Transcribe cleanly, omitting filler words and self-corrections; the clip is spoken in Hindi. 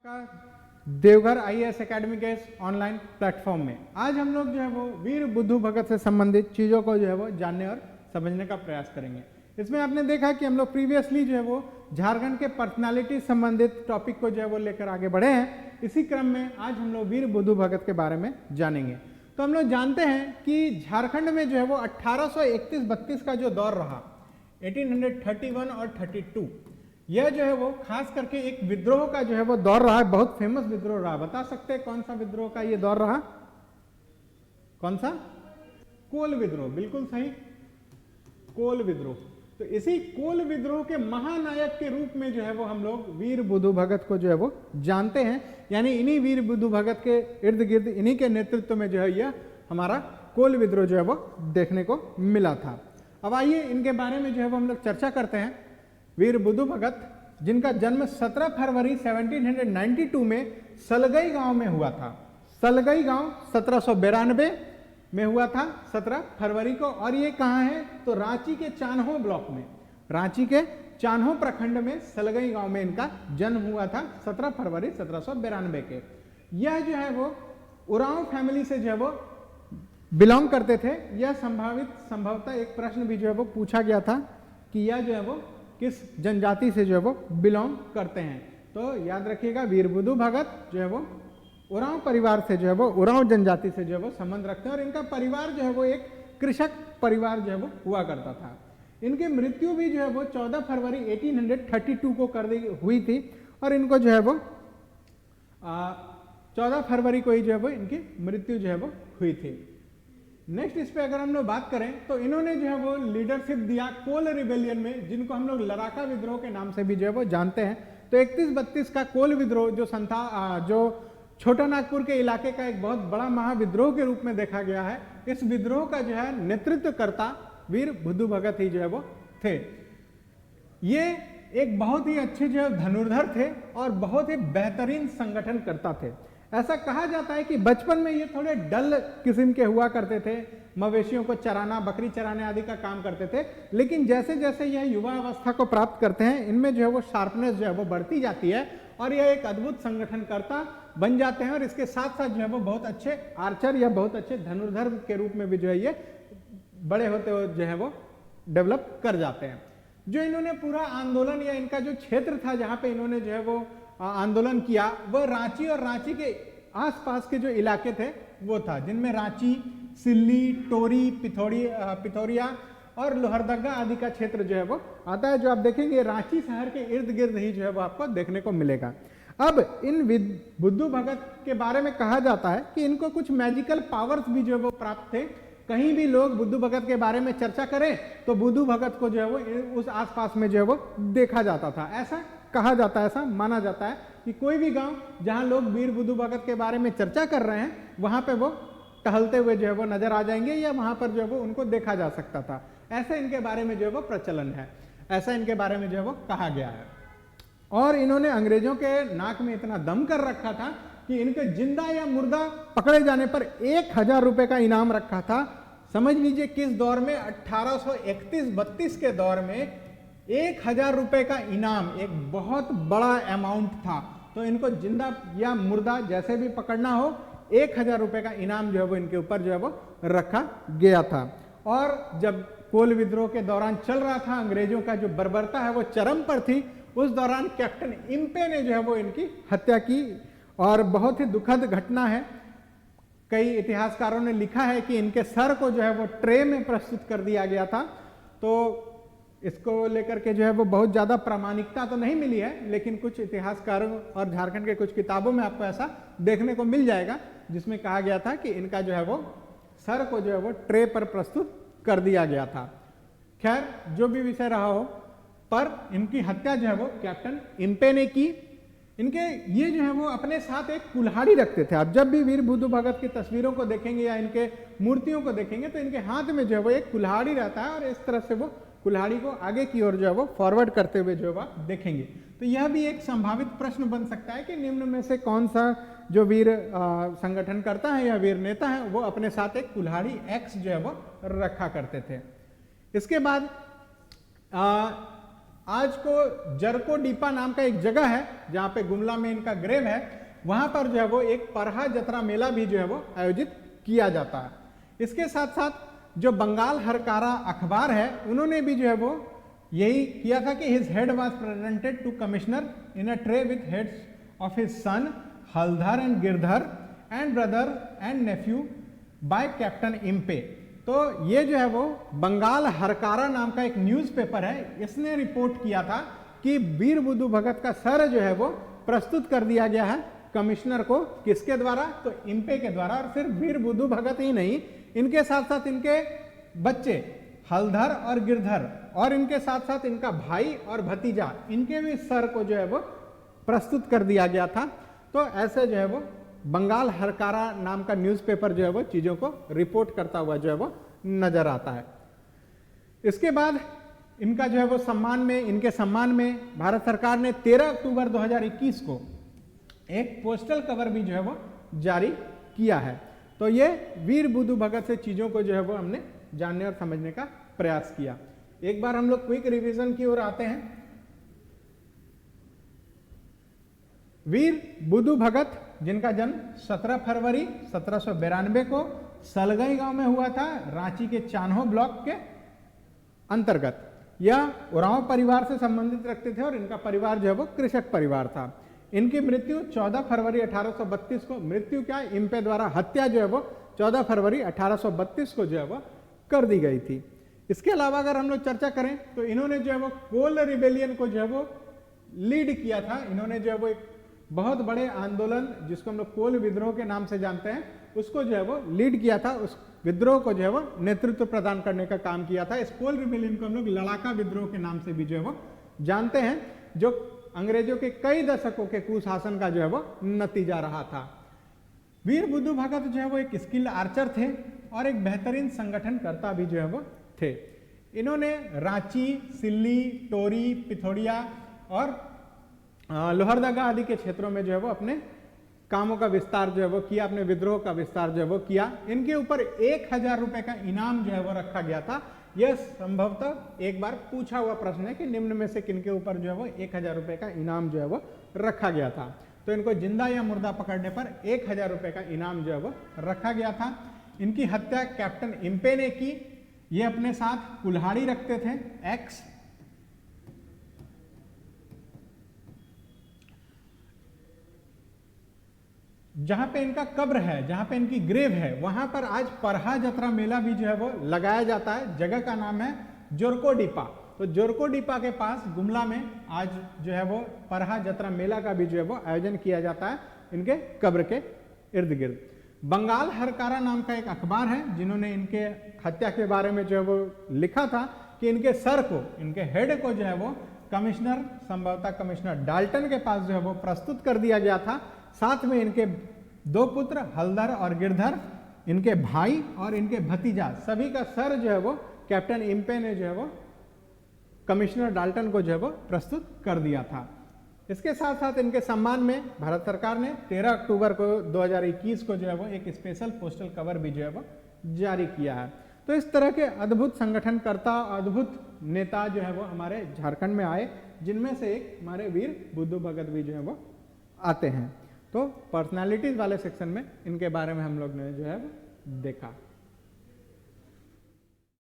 का देवघर आईएएस एकेडमी के इस ऑनलाइन प्लेटफॉर्म में आज हम लोग जो है वो वीर बुद्धू भगत से संबंधित चीज़ों को जो है वो जानने और समझने का प्रयास करेंगे। इसमें आपने देखा कि हम लोग प्रीवियसली जो है वो झारखंड के पर्सनालिटी संबंधित टॉपिक को जो है वो लेकर आगे बढ़े हैं। इसी क्रम में आज हम लोग वीर बुद्धू भगत के बारे में जानेंगे। तो हम लोग जानते हैं कि झारखंड में जो है वो 1831-32 का जो दौर रहा, 1831 और 32, यह जो है वो खास करके एक विद्रोह का जो है वो दौर रहा है। बहुत फेमस विद्रोह रहा। बता सकते हैं कौन सा विद्रोह का ये दौर रहा? कौन सा? कोल विद्रोह। बिल्कुल सही, कोल विद्रोह। तो इसी कोल विद्रोह के महानायक के रूप में जो है वो हम लोग वीर बुद्धू भगत को जो है वो जानते हैं। यानी इन्हीं वीर बुद्धू भगत के इर्द गिर्द, इन्हीं के नेतृत्व में जो है यह हमारा कोल विद्रोह जो है वो देखने को मिला था। अब आइए इनके बारे में जो है वो हम लोग चर्चा करते हैं। वीर बुद्धू भगत, जिनका जन्म 17 फरवरी 1792 में सलगई गांव में हुआ था। सलगई गांव 1792 में हुआ था 17 फरवरी को। और ये कहाँ है? तो रांची के चान्हो ब्लॉक में, रांची के चान्हो प्रखंड में सलगई गांव में इनका जन्म हुआ था 17 फरवरी 1792 के। यह जो है वो उरांव फैमिली से जो है वो बिलोंग करते थे। यह संभवतः एक प्रश्न भी जो है वो पूछा गया था कि यह जो है वो किस जनजाति से जो है वो बिलोंग करते हैं। तो याद रखिएगा, वीर बुद्धू भगत जो है वो उरांव परिवार से जो है वो, उरांव जनजाति से जो है वो संबंध रखते हैं। और इनका परिवार जो है वो एक कृषक परिवार जो है वो हुआ करता था। इनकी मृत्यु भी जो है वो 14 फरवरी 1832 को कर दी हुई थी। और इनको जो है वो 14 फरवरी को ही जो है वो इनकी मृत्यु जो है वो हुई थी। नेक्स्ट इस पे अगर हम लोग बात करें तो इन्होंने जो है वो लीडरशिप दिया कोल रिबेलियन में, जिनको हम लोग लड़ाका विद्रोह के नाम से भी जो है वो जानते हैं। तो 31-32 का कोल विद्रोह जो छोटा नागपुर के इलाके का एक बहुत बड़ा महाविद्रोह के रूप में देखा गया है। इस विद्रोह का जो है नेतृत्वकर्ता वीर बुद्धू भगत ही जो है वो थे। ये एक बहुत ही अच्छे जो है धनुर्धर थे और बहुत ही बेहतरीन संगठनकर्ता थे। ऐसा कहा जाता है कि बचपन में ये थोड़े डल किस्म के हुआ करते थे, मवेशियों को चराना, बकरी चराने आदि का काम करते थे। लेकिन जैसे जैसे यह युवा अवस्था को प्राप्त करते हैं, इनमें जो है वो शार्पनेस जो है वो बढ़ती जाती है और यह एक अद्भुत संगठनकर्ता बन जाते हैं। और इसके साथ साथ जो है वो बहुत अच्छे आर्चर या बहुत अच्छे धनुर्धर के रूप में भी जो है ये बड़े होते हुए जो है वो डेवलप कर जाते हैं। जो इन्होंने पूरा आंदोलन या इनका जो क्षेत्र था जहाँ पे इन्होंने जो है वो आंदोलन किया, वह रांची और रांची के आसपास के जो इलाके थे वो था, जिनमें रांची, सिल्ली, टोरी, पिथौरिया और लोहरदगा आदि का क्षेत्र जो है वो आता है। जो आप देखेंगे रांची शहर के इर्द गिर्द ही जो है वो आपको देखने को मिलेगा। अब इन बुद्धू भगत के बारे में कहा जाता है कि इनको कुछ मैजिकल पावर्स भी जो है वो प्राप्त थे। कहीं भी लोग बुद्धू भगत के बारे में चर्चा करें तो बुद्धू भगत को जो है वो उस आसपास में जो है वो देखा जाता था। ऐसा कहा जाता है, ऐसा माना जाता है कि कोई भी गांव जहां लोग वीर बुद्धू भगत के बारे में चर्चा कर रहे हैं, वहां पे वो टहलते हुए जो है वो नजर आ जाएंगे या वहां पर जो है वो उनको देखा जा सकता था। ऐसे इनके बारे में जो है वो प्रचलन है, ऐसा इनके बारे में जो है वो कहा गया है। और इन्होंने अंग्रेजों के नाक में इतना दम कर रखा था कि इनके जिंदा या मुर्दा पकड़े जाने पर 1000 रुपए का इनाम रखा था। समझ लीजिए किस दौर में, 1831-32 के दौर में 1000 रुपए का इनाम एक बहुत बड़ा अमाउंट था। तो इनको जिंदा या मुर्दा जैसे भी पकड़ना हो, 1000 रुपए का इनाम जो है वो इनके ऊपर जो है वो रखा गया था। और जब कोल विद्रोह के दौरान चल रहा था, अंग्रेजों का जो बर्बरता है वो चरम पर थी, उस दौरान कैप्टन इम्पे ने जो है वो इनकी हत्या की। और बहुत ही दुखद घटना है। कई इतिहासकारों ने लिखा है कि इनके सर को जो है वो ट्रे में प्रस्तुत कर दिया गया था। तो इसको लेकर के जो है वो बहुत ज़्यादा प्रामाणिकता तो नहीं मिली है, लेकिन कुछ इतिहासकारों और झारखंड के कुछ किताबों में आपको ऐसा देखने को मिल जाएगा, जिसमें कहा गया था कि इनका जो है वो सर को जो है वो ट्रे पर प्रस्तुत कर दिया गया था। खैर, जो भी विषय रहा हो, पर इनकी हत्या जो है वो कैप्टन इम्पे ने की। इनके ये जो है वो अपने साथ एक कुल्हाड़ी रखते थे। आप जब भी वीर बुद्धू भगत की तस्वीरों को देखेंगे या इनके मूर्तियों को देखेंगे तो इनके हाथ में जो है वो एक कुल्हाड़ी रहता है और इस तरह से वो कुल्हाड़ी को आगे की ओर जो है वो फॉरवर्ड करते हुए जो है वो देखेंगे। तो यह भी एक संभावित प्रश्न बन सकता है कि निम्न में से कौन सा जो वीर संगठन करता है या वीर नेता है वो अपने साथ एक कुल्हाड़ी एक्स जो है वो रखा करते थे। इसके बाद आज को जरकोडीपा नाम का एक जगह है जहां पे गुमला में इनका ग्रेव है, वहां पर जो है वो एक परहा जतरा मेला भी जो है वो आयोजित किया जाता है। इसके साथ साथ जो बंगाल हरकारा अखबार है, उन्होंने भी जो है वो यही किया था कि his head was presented to commissioner in a tray with heads of his son Haldhar and Girdhar and brother and nephew by Captain Impey. तो ये जो है वो बंगाल हरकारा नाम का एक न्यूज़पेपर है, इसने रिपोर्ट किया था कि वीर बुद्धू भगत का सर जो है वो प्रस्तुत कर दिया गया है कमिश्नर को। किसके द्वारा? तो इम्पे के द्वारा। और सिर्फ वीर बुद्धू भगत ही नहीं, इनके साथ साथ इनके बच्चे हलधर और गिरधर और इनके साथ साथ इनका भाई और भतीजा, इनके भी सर को जो है वो प्रस्तुत कर दिया गया था। तो ऐसे जो है वो बंगाल हरकारा नाम का न्यूज़पेपर जो है वो चीजों को रिपोर्ट करता हुआ जो है वो नजर आता है। इसके बाद इनका जो है वो इनके सम्मान में भारत सरकार ने 13 अक्टूबर 2021 को एक पोस्टल कवर भी जो है वो जारी किया है। तो ये वीर बुद्धू भगत से चीजों को जो है वो हमने जानने और समझने का प्रयास किया। एक बार हम लोग क्विक रिवीजन की ओर आते हैं। वीर बुद्धू भगत जिनका जन्म 17 फरवरी 1792 को सलगई गांव में हुआ था, रांची के चान्हो ब्लॉक के अंतर्गत। यह उरांव परिवार से संबंधित रखते थे और इनका परिवार जो है वो कृषक परिवार था। इनकी मृत्यु 14 फरवरी 1832 को, मृत्यु क्या, इम्पे द्वारा हत्या जो है वो 14 फरवरी 1832 को जो है वो कर दी गई थी। इसके अलावा अगर हम लोग चर्चा करें तो इन्होंने जो है वो कोल रिबेलियन को जो है वो लीड किया था। इन्होंने जो है वो एक बहुत बड़े आंदोलन जिसको हम लोग कोल विद्रोह के नाम से जानते हैं, उसको जो है वो लीड किया था। उस विद्रोह को जो है वो नेतृत्व प्रदान करने का काम किया था। इस कोल रिबेलियन को हम लोग लड़ाका विद्रोह के नाम से भी जो है वो जानते हैं, जो अंग्रेजों के कई दशकों के कुशासन का जो है वो नतीजा रहा था। वीर बुद्धू भगत जो है वो एक स्किल्ड आर्चर थे और एक बेहतरीन संगठनकर्ता भी जो है वो थे। इन्होंने रांची, सिल्ली, टोरी, पिथौरिया और लोहरदगा आदि के क्षेत्रों में जो है वो अपने कामों का विस्तार जो है वो किया, अपने विद्रोह का विस्तार जो है वो किया। इनके ऊपर 1000 रुपए का इनाम जो है वो रखा गया था। यह संभवतः एक बार पूछा हुआ प्रश्न है कि निम्न में से किनके ऊपर जो है वो 1000 रुपए का इनाम जो है वो रखा गया था। तो इनको जिंदा या मुर्दा पकड़ने पर 1000 रुपए का इनाम जो है वो रखा गया था। इनकी हत्या कैप्टन इम्पे ने की। ये अपने साथ कुल्हाड़ी रखते थे, एक्स। जहां पे इनका कब्र है, जहां पे इनकी ग्रेव है, वहां पर आज परहा जतरा मेला भी जो है वो लगाया जाता है। जगह का नाम है जोरकोडीपा। तो जोरकोडीपा के पास गुमला में आज जो है वो परहा जतरा मेला का भी जो है वो आयोजन किया जाता है इनके कब्र के इर्द गिर्द। बंगाल हरकारा नाम का एक अखबार है जिन्होंने इनके हत्या के बारे में जो है वो लिखा था कि इनके सर को, इनके हेड को जो है वो कमिश्नर, संभवतः कमिश्नर डाल्टन के पास जो है वो प्रस्तुत कर दिया गया था। साथ में इनके 2 पुत्र हलधर और गिरधर, इनके भाई और इनके भतीजा, सभी का सर जो है वो कैप्टन इम्पे ने जो है वो कमिश्नर डाल्टन को जो है वो प्रस्तुत कर दिया था। इसके साथ साथ इनके सम्मान में भारत सरकार ने 13 अक्टूबर को 2021 को जो है वो एक स्पेशल पोस्टल कवर भी जो है वो जारी किया है। तो इस तरह के अद्भुत संगठनकर्ता, अद्भुत नेता जो है वो हमारे झारखंड में आए, जिनमें से एक हमारे वीर बुद्धू भगत भी जो है वो आते हैं। तो पर्सनालिटीज वाले सेक्शन में इनके बारे में हम लोग ने जो है देखा।